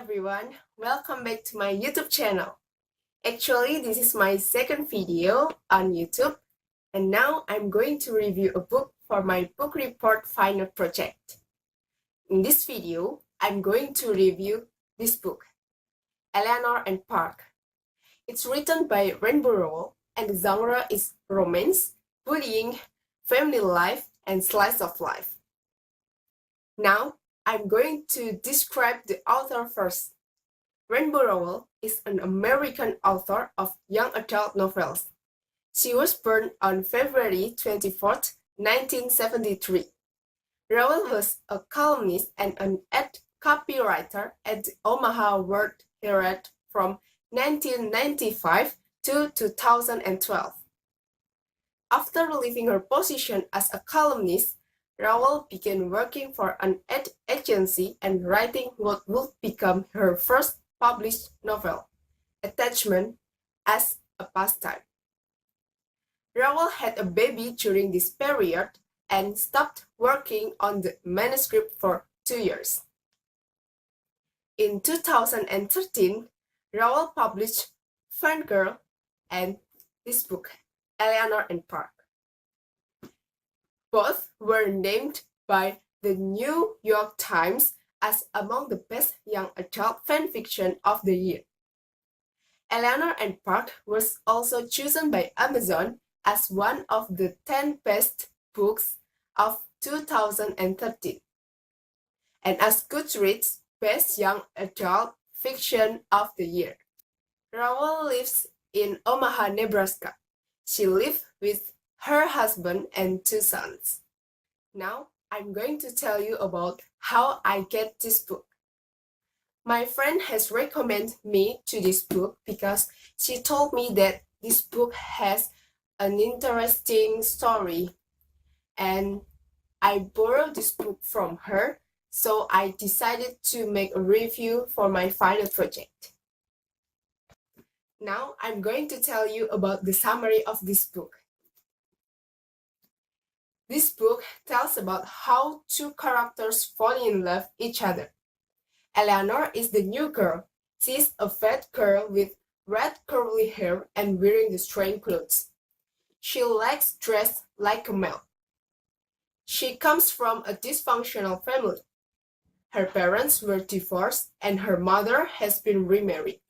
everyone, welcome back to my YouTube channel. Actually, this is my second video on YouTube, and now I'm going to review a book for my book report final project. In this video, I'm going to review this book, Eleanor and Park. It's written by Rowell, and the genre is romance, bullying, family life, and slice of life. Now, I'm going to describe the author first. Rowell is an American author of young adult novels. She was born on February 24, 1973. Rowell was a columnist and an ad copywriter at the Omaha World Herald from 1995 to 2012. After leaving her position as a columnist, Rowell began working for an ad agency and writing what would become her first published novel, Attachment, as a pastime. Rowell had a baby during this period and stopped working on the manuscript for 2 years. In 2013, Rowell published Fangirl and this book, Eleanor and Park. Both were named by the New York Times as among the best young adult fan fiction of the year. Eleanor and Park was also chosen by Amazon as one of the 10 best books of 2013, and as Goodreads' best young adult fiction of the year. Rowell lives in Omaha, Nebraska. She lives with her husband and 2 sons. Now, I'm going to tell you about how I get this book. My friend has recommended me to this book because she told me that this book has an interesting story, and I borrowed this book from her, so I decided to make a review for my final project. Now, I'm going to tell you about the summary of this book. This book tells about how 2 characters fall in love with each other. Eleanor is the new girl. She's a fat girl with red curly hair and wearing the strange clothes. She likes dress like a male. She comes from a dysfunctional family. Her parents were divorced and her mother has been remarried.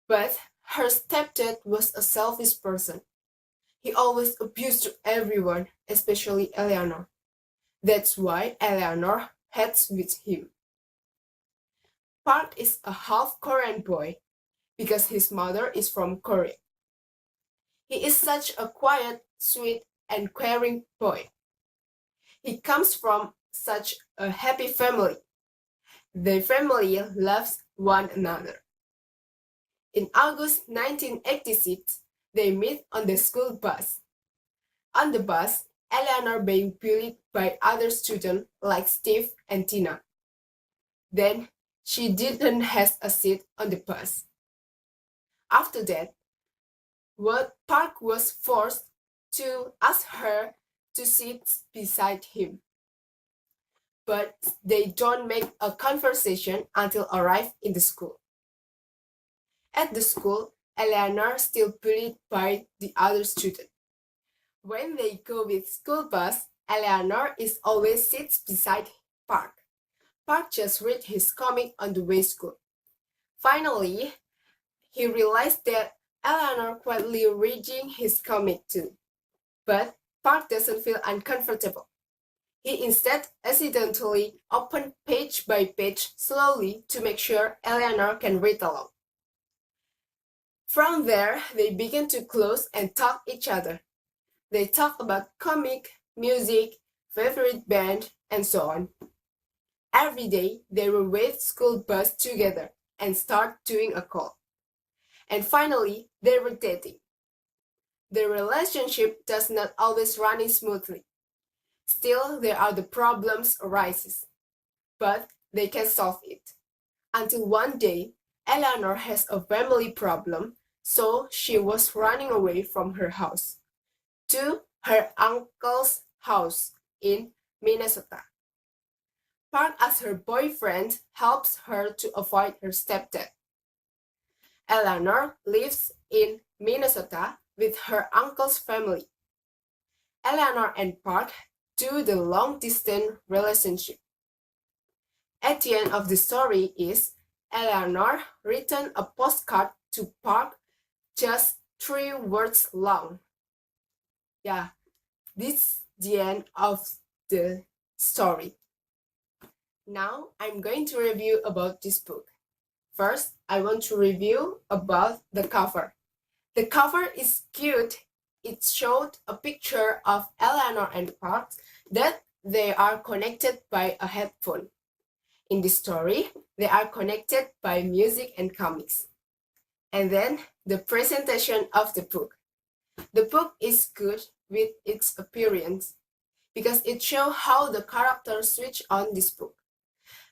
But her stepdad was a selfish person. He always abused everyone, especially Eleanor. That's why Eleanor hates with him. Park is a half-Korean boy because his mother is from Korea. He is such a quiet, sweet, and caring boy. He comes from such a happy family. Their family loves one another. In August 1986, they meet on the school bus. On the bus, Eleanor being bullied by other students like Steve and Tina. Then, she didn't have a seat on the bus. After that, Park was forced to ask her to sit beside him. But they don't make a conversation until arrive in the school. At the school, Eleanor still bullied by the other student. When they go with school bus, Eleanor is always sits beside Park. Park just read his comic on the way school. Finally, he realized that Eleanor quietly reading his comic too. But Park doesn't feel uncomfortable. He instead accidentally opened page by page slowly to make sure Eleanor can read along. From there, they begin to close and talk each other. They talk about comic, music, favorite band, and so on. Every day, they will wait school bus together and start doing a call. And finally, they were dating. Their relationship does not always run smoothly. Still, there are the problems arises, but they can solve it. Until one day, Eleanor has a family problem, so she was running away from her house to her uncle's house in Minnesota. Park as her boyfriend helps her to avoid her stepdad. Eleanor lives in Minnesota with her uncle's family. Eleanor and Park do the long-distance relationship. At the end of the story is Eleanor written a postcard to Park just 3 words long. Yeah, this is the end of the story. Now I'm going to review about this book. First, I want to review about the cover. The cover is cute. It showed a picture of Eleanor and Park that they are connected by a headphone. In this story, they are connected by music and comics. And then the presentation of the book. The book is good with its appearance because it shows how the characters switch on this book.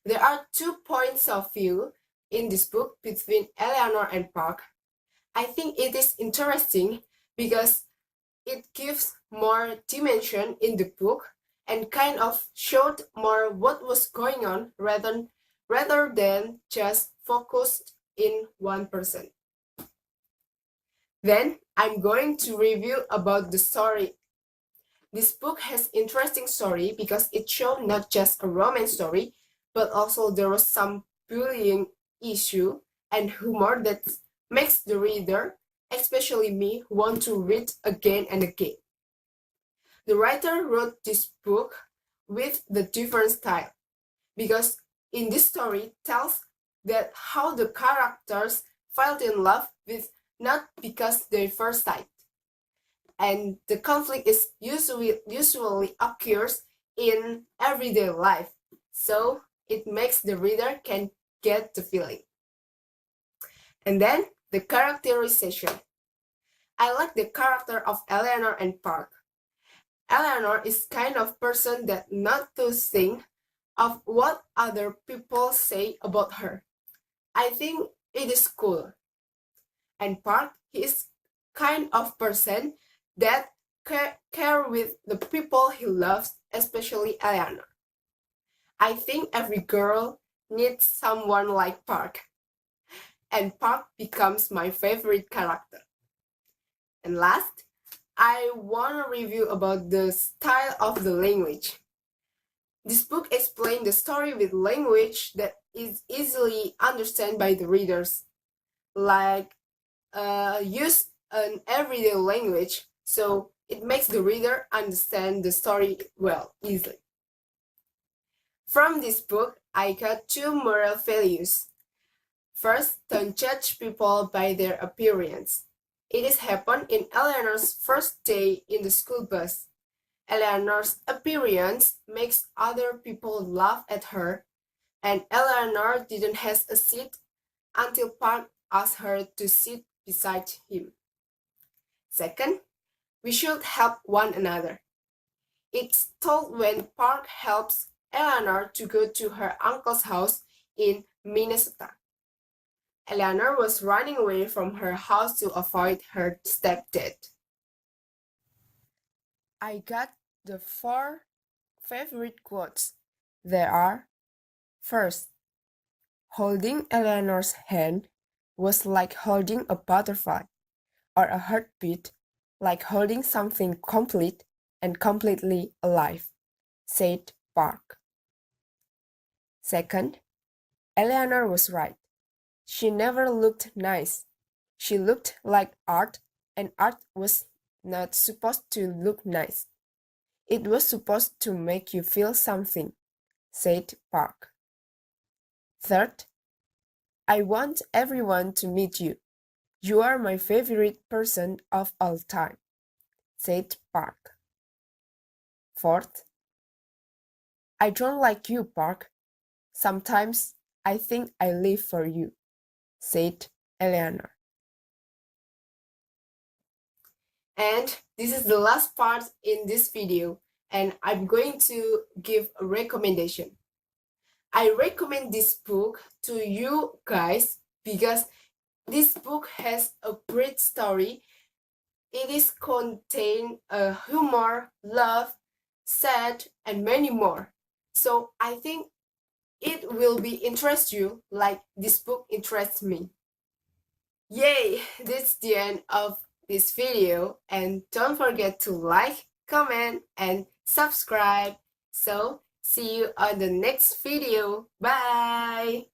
There are 2 points of view in this book between Eleanor and Park. I think it is interesting because it gives more dimension in the book and kind of showed more what was going on rather than just focused in one person. Then I'm going to review about the story. This book has interesting story because it showed not just a romance story, but also there was some bullying issue and humor that makes the reader, especially me, want to read again and again. The writer wrote this book with the different style because in this story tells that how the characters fell in love with not because they first sight, and the conflict is usually occurs in everyday life, so it makes the reader can get the feeling. And then the characterization. I like the character of Eleanor and Park. Eleanor is kind of person that not to think of what other people say about her. I think it is cool. And Park is kind of person that care with the people he loves, especially Eleanor. I think every girl needs someone like Park. And Park becomes my favorite character. And last, I want to review about the style of the language. This book explains the story with language that is easily understood by the readers, like use an everyday language, so it makes the reader understand the story well, easily. From this book, I got 2 moral values. First, don't judge people by their appearance. It is happened in Eleanor's first day in the school bus. Eleanor's appearance makes other people laugh at her, and Eleanor didn't have a seat until Park asked her to sit beside him. Second, we should help one another. It's told when Park helps Eleanor to go to her uncle's house in Minnesota. Eleanor was running away from her house to avoid her stepdad. I got the 4 favorite quotes. There are: first, holding Eleanor's hand was like holding a butterfly, or a heartbeat, like holding something complete and completely alive, said Park. Second, Eleanor was right. She never looked nice. She looked like art, and art was not supposed to look nice. It was supposed to make you feel something, said Park. Third, I want everyone to meet you. You are my favorite person of all time, said Park. Fourth, I don't like you, Park. Sometimes I think I live for you, said Eleanor. And this is the last part in this video, and I'm going to give a recommendation. I recommend this book to you guys because this book has a great story. It is contain humor, love, sad, and many more. So I think it will be interest you like this book interests me. Yay! This is the end of this video, and don't forget to like, comment, and subscribe. So, see you on the next video. Bye!